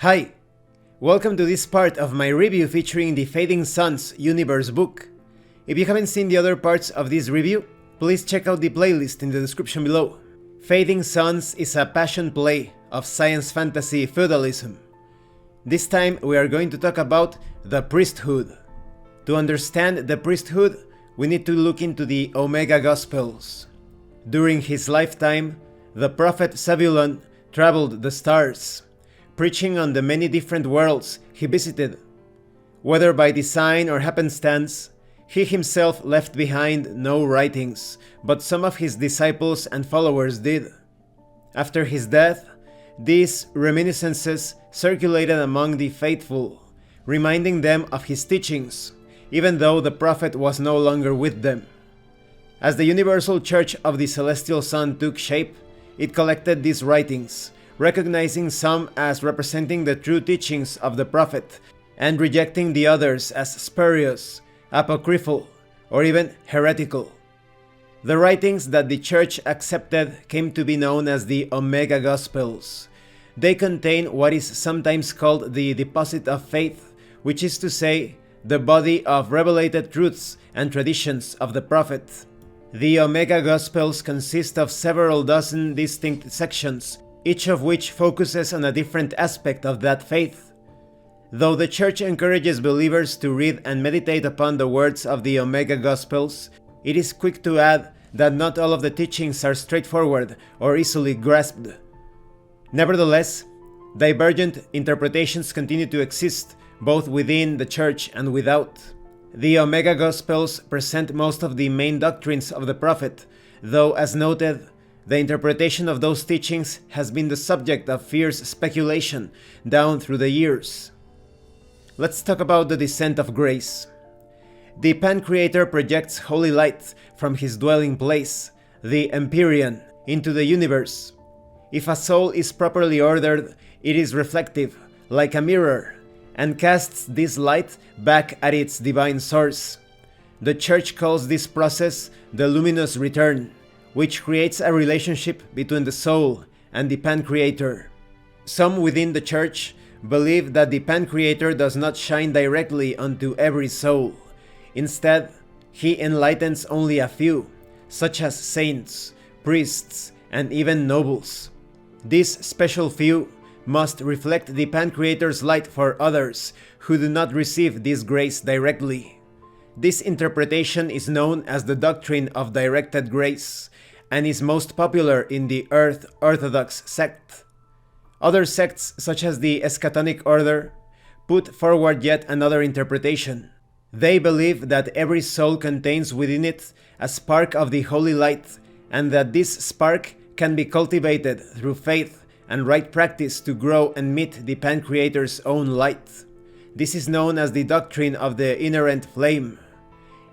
Hi, welcome to this part of my review featuring the Fading Suns universe book. If you haven't seen the other parts of this review, please check out the playlist in the description below. Fading Suns is a passion play of science fantasy feudalism. This time we are going to talk about the Priesthood. To understand the Priesthood, we need to look into the Omega Gospels. During his lifetime, the prophet Zebulon traveled the stars, preaching on the many different worlds he visited. Whether by design or happenstance, he himself left behind no writings, but some of his disciples and followers did. After his death, these reminiscences circulated among the faithful, reminding them of his teachings, even though the prophet was no longer with them. As the Universal Church of the Celestial Sun took shape, it collected these writings, recognizing some as representing the true teachings of the prophet, and rejecting the others as spurious, apocryphal, or even heretical. The writings that the church accepted came to be known as the Omega Gospels. They contain what is sometimes called the deposit of faith, which is to say, the body of revelated truths and traditions of the prophet. The Omega Gospels consist of several dozen distinct sections, each of which focuses on a different aspect of that faith. Though the church encourages believers to read and meditate upon the words of the Omega Gospels, it is quick to add that not all of the teachings are straightforward or easily grasped. Nevertheless, divergent interpretations continue to exist, both within the church and without. The Omega Gospels present most of the main doctrines of the prophet, though, as noted, the interpretation of those teachings has been the subject of fierce speculation down through the years. Let's talk about the descent of grace. The Pancreator projects holy light from his dwelling place, the Empyrean, into the universe. If a soul is properly ordered, it is reflective, like a mirror, and casts this light back at its divine source. The Church calls this process the luminous return, which creates a relationship between the soul and the Pancreator. Some within the Church believe that the Pancreator does not shine directly onto every soul. Instead, he enlightens only a few, such as saints, priests, and even nobles. These special few must reflect the Pancreator's light for others who do not receive this grace directly. This interpretation is known as the doctrine of directed grace, and is most popular in the Earth Orthodox sect. Other sects, such as the Eschatonic Order, put forward yet another interpretation. They believe that every soul contains within it a spark of the holy light, and that this spark can be cultivated through faith and right practice to grow and meet the Pancreator's own light. This is known as the doctrine of the inerrant flame.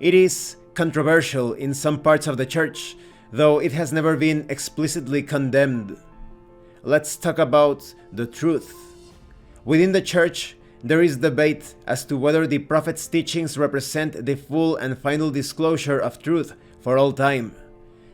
It is controversial in some parts of the church, though it has never been explicitly condemned. Let's talk about the truth. Within the church, there is debate as to whether the prophet's teachings represent the full and final disclosure of truth for all time.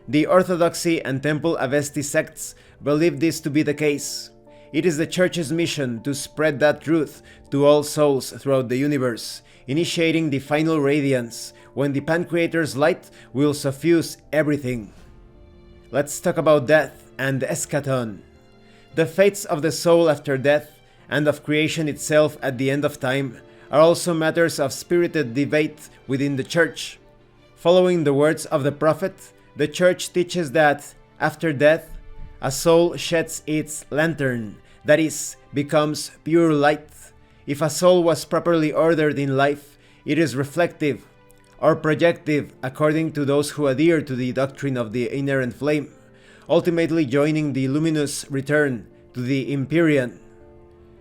The Orthodoxy and Temple Avesti sects believe this to be the case. It is the church's mission to spread that truth to all souls throughout the universe, initiating the final radiance, when the Pancreator's light will suffuse everything. Let's talk about death and the eschaton. The fates of the soul after death and of creation itself at the end of time are also matters of spirited debate within the church. Following the words of the prophet, the church teaches that, after death, a soul sheds its lantern, that is, becomes pure light. If a soul was properly ordered in life, it is reflective or projective according to those who adhere to the doctrine of the inerrant flame, ultimately joining the luminous return to the Empyrean.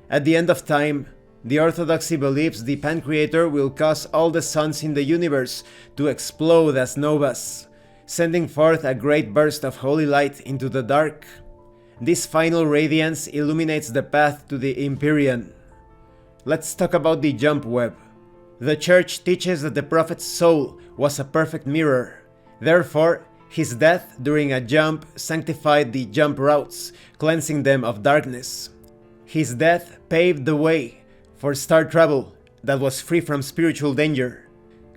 At the end of time, the Orthodoxy believes the Pancreator will cause all the suns in the universe to explode as novas, sending forth a great burst of holy light into the dark. This final radiance illuminates the path to the Empyrean. Let's talk about the jump web. The church teaches that the prophet's soul was a perfect mirror. Therefore, his death during a jump sanctified the jump routes, cleansing them of darkness. His death paved the way for star travel that was free from spiritual danger.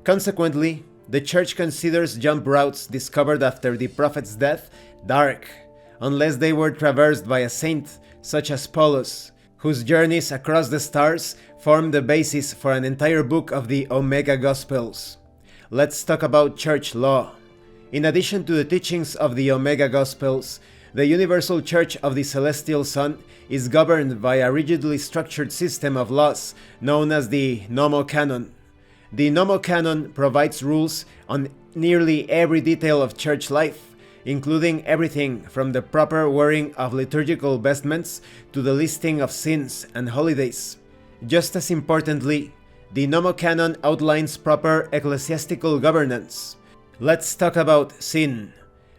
Consequently, the Church considers jump routes discovered after the Prophet's death dark, unless they were traversed by a saint such as Paulus, whose journeys across the stars form the basis for an entire book of the Omega Gospels. Let's talk about church law. In addition to the teachings of the Omega Gospels, the Universal Church of the Celestial Son is governed by a rigidly structured system of laws known as the Nomocanon. The Nomocanon provides rules on nearly every detail of church life, including everything from the proper wearing of liturgical vestments to the listing of sins and holidays. Just as importantly, the Nomocanon outlines proper ecclesiastical governance. Let's talk about sin.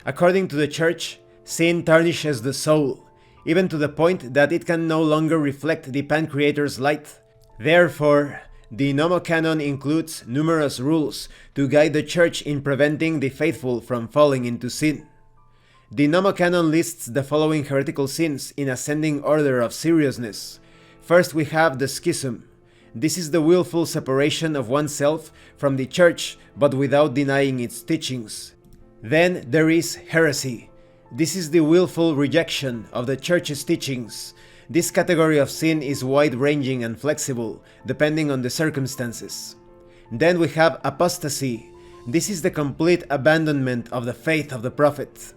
According to the Church, sin tarnishes the soul, even to the point that it can no longer reflect the Pancreator's light. Therefore, the Nomocanon includes numerous rules to guide the Church in preventing the faithful from falling into sin. The Nomocanon lists the following heretical sins in ascending order of seriousness. First, we have the schism. This is the willful separation of oneself from the Church, but without denying its teachings. Then there is heresy. This is the willful rejection of the Church's teachings. This category of sin is wide-ranging and flexible, depending on the circumstances. Then we have apostasy. This is the complete abandonment of the faith of the Prophet.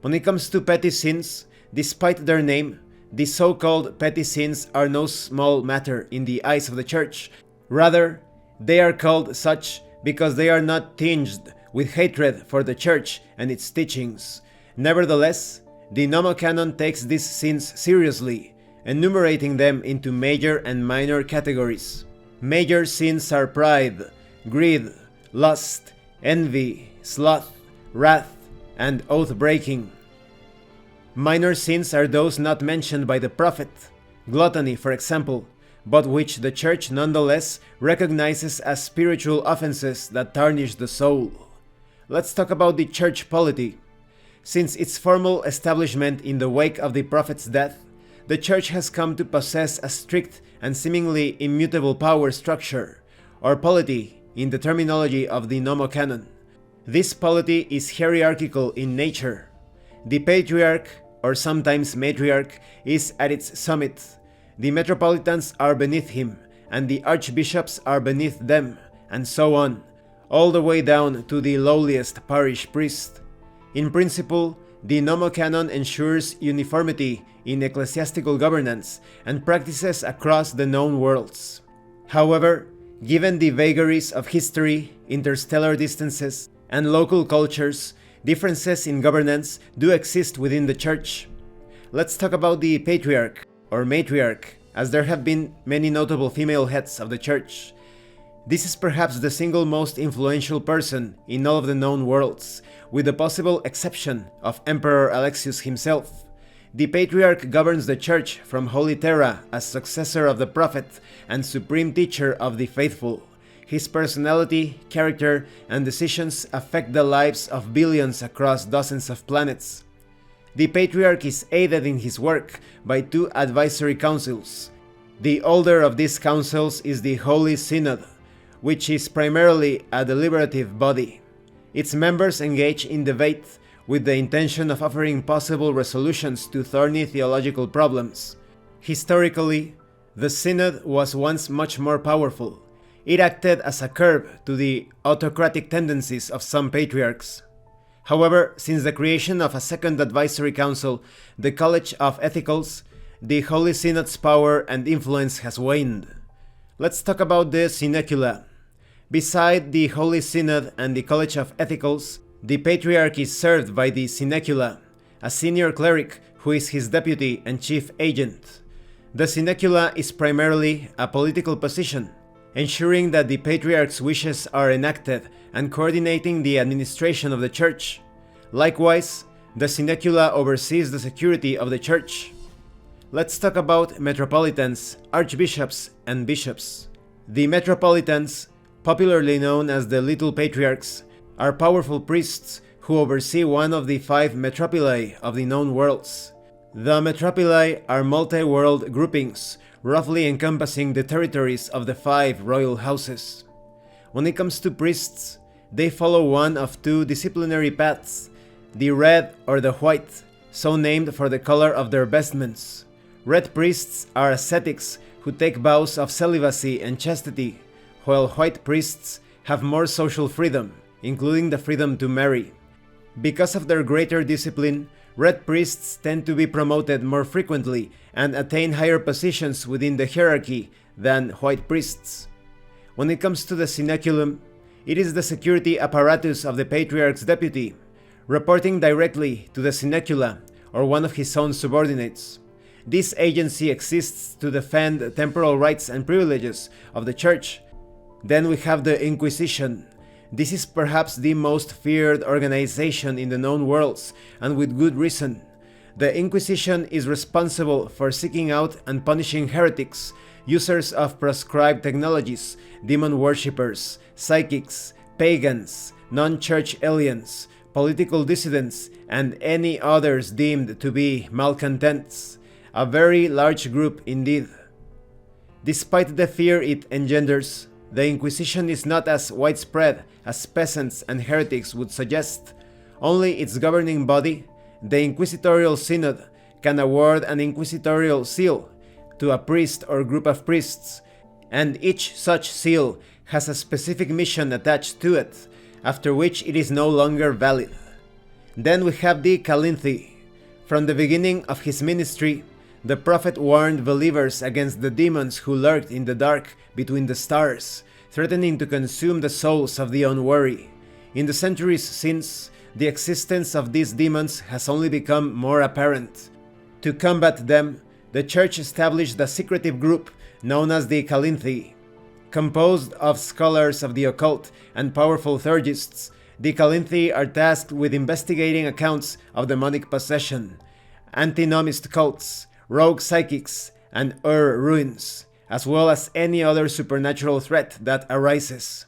When it comes to petty sins, despite their name, the so-called petty sins are no small matter in the eyes of the Church. Rather, they are called such because they are not tinged with hatred for the Church and its teachings. Nevertheless, the Nomocanon takes these sins seriously, enumerating them into major and minor categories. Major sins are pride, greed, lust, envy, sloth, wrath, and oath-breaking. Minor sins are those not mentioned by the Prophet, gluttony for example, but which the Church nonetheless recognizes as spiritual offenses that tarnish the soul. Let's talk about the Church polity. Since its formal establishment in the wake of the Prophet's death, the Church has come to possess a strict and seemingly immutable power structure, or polity in the terminology of the Nomocanon. This polity is hierarchical in nature. The Patriarch, or sometimes Matriarch, is at its summit. The Metropolitans are beneath him, and the Archbishops are beneath them, and so on, all the way down to the lowliest parish priest. In principle, the Nomocanon ensures uniformity in ecclesiastical governance and practices across the known worlds. However, given the vagaries of history, interstellar distances, and local cultures, differences in governance do exist within the Church. Let's talk about the Patriarch, or Matriarch, as there have been many notable female heads of the Church. This is perhaps the single most influential person in all of the known worlds, with the possible exception of Emperor Alexius himself. The Patriarch governs the Church from Holy Terra as successor of the Prophet and supreme teacher of the faithful. His personality, character, and decisions affect the lives of billions across dozens of planets. The Patriarch is aided in his work by two advisory councils. The older of these councils is the Holy Synod, which is primarily a deliberative body. Its members engage in debate with the intention of offering possible resolutions to thorny theological problems. Historically, the Synod was once much more powerful. It acted as a curb to the autocratic tendencies of some patriarchs. However, since the creation of a second advisory council, the College of Ethicals, the Holy Synod's power and influence has waned. Let's talk about the Synecula. Beside the Holy Synod and the College of Ethicals, the Patriarch is served by the Synecula, a senior cleric who is his deputy and chief agent. The Synecula is primarily a political position, ensuring that the Patriarch's wishes are enacted and coordinating the administration of the Church. Likewise, the Synecula oversees the security of the Church. Let's talk about metropolitans, archbishops, and bishops. The metropolitans, popularly known as the Little Patriarchs, are powerful priests who oversee one of the 5 metropolae of the known worlds. The metropoli are multi-world groupings, roughly encompassing the territories of the 5 royal houses. When it comes to priests, they follow one of 2 disciplinary paths, the red or the white, so named for the color of their vestments. Red priests are ascetics who take vows of celibacy and chastity, while white priests have more social freedom, including the freedom to marry. Because of their greater discipline, red priests tend to be promoted more frequently and attain higher positions within the hierarchy than white priests. When it comes to the synaculum, it is the security apparatus of the patriarch's deputy, reporting directly to the synecula or one of his own subordinates. This agency exists to defend the temporal rights and privileges of the church. Then we have the Inquisition. This is perhaps the most feared organization in the known worlds, and with good reason. The Inquisition is responsible for seeking out and punishing heretics, users of proscribed technologies, demon worshippers, psychics, pagans, non-church aliens, political dissidents, and any others deemed to be malcontents. A very large group indeed. Despite the fear it engenders, the Inquisition is not as widespread as peasants and heretics would suggest. Only its governing body, the Inquisitorial Synod, can award an inquisitorial seal to a priest or group of priests, and each such seal has a specific mission attached to it, after which it is no longer valid. Then we have the Calinthi. From the beginning of his ministry, the prophet warned believers against the demons who lurked in the dark between the stars, threatening to consume the souls of the unwary. In the centuries since, the existence of these demons has only become more apparent. To combat them, the church established a secretive group known as the Calinthi. Composed of scholars of the occult and powerful theurgists, the Calinthi are tasked with investigating accounts of demonic possession, antinomist cults, rogue psychics, and ruins, as well as any other supernatural threat that arises.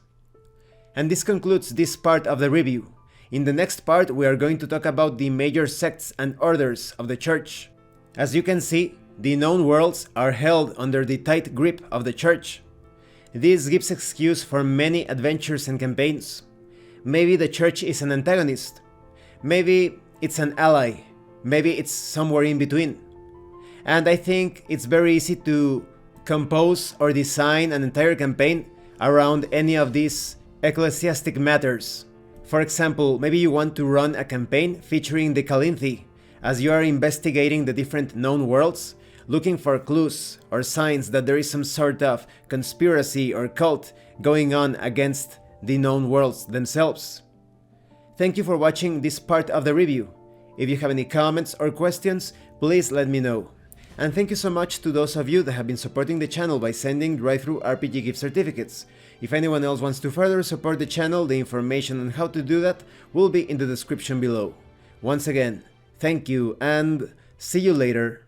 And this concludes this part of the review. In the next part, we are going to talk about the major sects and orders of the church. As you can see, the known worlds are held under the tight grip of the church. This gives excuse for many adventures and campaigns. Maybe the church is an antagonist. Maybe it's an ally. Maybe it's somewhere in between. And I think it's very easy to compose or design an entire campaign around any of these ecclesiastic matters. For example, maybe you want to run a campaign featuring the Calinthi, as you are investigating the different known worlds, looking for clues or signs that there is some sort of conspiracy or cult going on against the known worlds themselves. Thank you for watching this part of the review. If you have any comments or questions, please let me know. And thank you so much to those of you that have been supporting the channel by sending drive-thru RPG gift certificates. If anyone else wants to further support the channel, the information on how to do that will be in the description below. Once again, thank you and see you later.